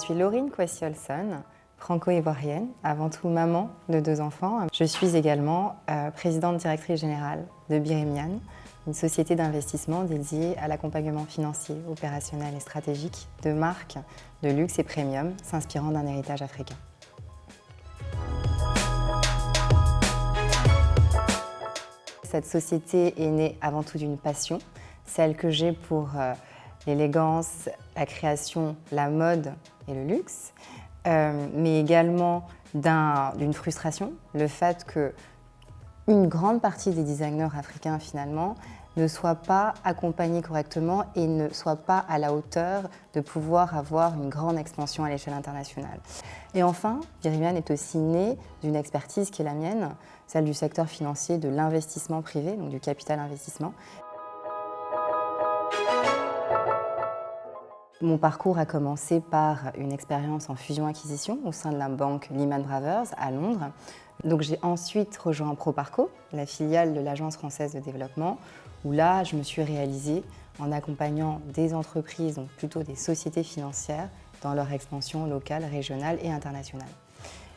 suis Laurine Kwasi-Olson, franco-ivoirienne, avant tout maman de 2 enfants. Je suis également présidente directrice générale de Birimian, une société d'investissement dédiée à l'accompagnement financier, opérationnel et stratégique de marques de luxe et premium s'inspirant d'un héritage africain. Cette société est née avant tout d'une passion, celle que j'ai pour l'élégance, la création, la mode et le luxe, mais également d'une frustration, le fait qu'une grande partie des designers africains finalement ne soient pas accompagnés correctement et ne soient pas à la hauteur de pouvoir avoir une grande expansion à l'échelle internationale. Et enfin, Birimian est aussi née d'une expertise qui est la mienne, celle du secteur financier, de l'investissement privé, donc du capital investissement. Mon parcours a commencé par une expérience en fusion-acquisition au sein de la banque Lehman Brothers à Londres. Donc j'ai ensuite rejoint Proparco, la filiale de l'Agence française de développement, où là je me suis réalisée en accompagnant des entreprises, donc plutôt des sociétés financières, dans leur expansion locale, régionale et internationale.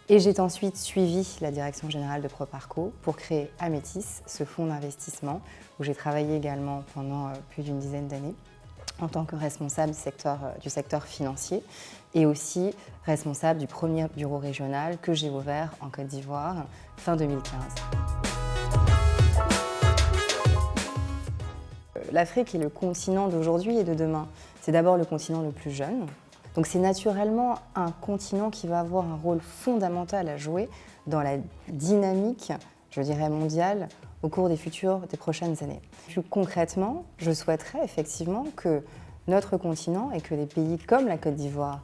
Et j'ai ensuite suivi la direction générale de Proparco pour créer Amétis, ce fonds d'investissement, où j'ai travaillé également pendant plus d'une dizaine d'années en tant que responsable du secteur financier et aussi responsable du premier bureau régional que j'ai ouvert en Côte d'Ivoire fin 2015. L'Afrique est le continent d'aujourd'hui et de demain. C'est d'abord le continent le plus jeune. Donc c'est naturellement un continent qui va avoir un rôle fondamental à jouer dans la dynamique, je dirais, mondiale au cours des prochaines années. Plus concrètement, je souhaiterais effectivement que notre continent et que des pays comme la Côte d'Ivoire,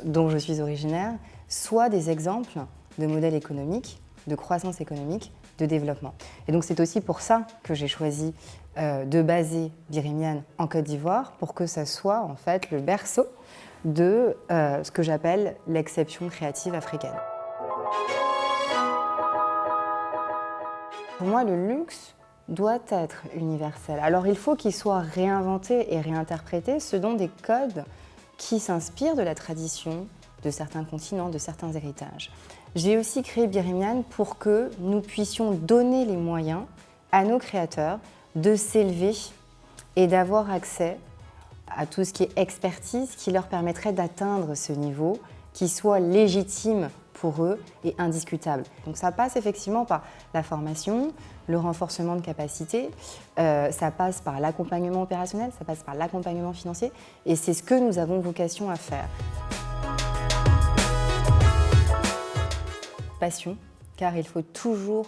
dont je suis originaire, soient des exemples de modèles économiques, de croissance économique, de développement. Et donc c'est aussi pour ça que j'ai choisi de baser Birimian en Côte d'Ivoire, pour que ça soit en fait le berceau de ce que j'appelle l'exception créative africaine. Pour moi, le luxe doit être universel. Alors il faut qu'il soit réinventé et réinterprété selon des codes qui s'inspirent de la tradition de certains continents, de certains héritages. J'ai aussi créé Birimian pour que nous puissions donner les moyens à nos créateurs de s'élever et d'avoir accès à tout ce qui est expertise qui leur permettrait d'atteindre ce niveau qui soit légitime pour eux et indiscutable. Donc ça passe effectivement par la formation, le renforcement de capacités, ça passe par l'accompagnement opérationnel, ça passe par l'accompagnement financier et c'est ce que nous avons vocation à faire. Passion, car il faut toujours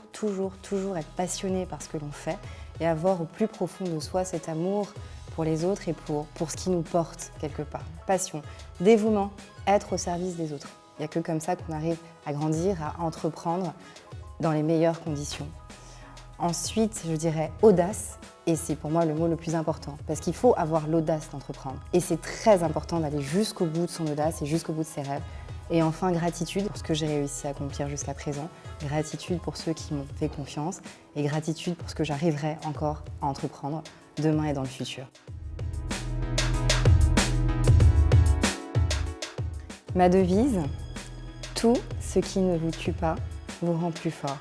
être passionné par ce que l'on fait et avoir au plus profond de soi cet amour pour les autres et pour ce qui nous porte quelque part. Passion, dévouement, être au service des autres. Il n'y a que comme ça qu'on arrive à grandir, à entreprendre dans les meilleures conditions. Ensuite, je dirais audace, et c'est pour moi le mot le plus important, parce qu'il faut avoir l'audace d'entreprendre. Et c'est très important d'aller jusqu'au bout de son audace et jusqu'au bout de ses rêves. Et enfin, gratitude pour ce que j'ai réussi à accomplir jusqu'à présent, gratitude pour ceux qui m'ont fait confiance, et gratitude pour ce que j'arriverai encore à entreprendre demain et dans le futur. Ma devise, tout ce qui ne vous tue pas vous rend plus fort.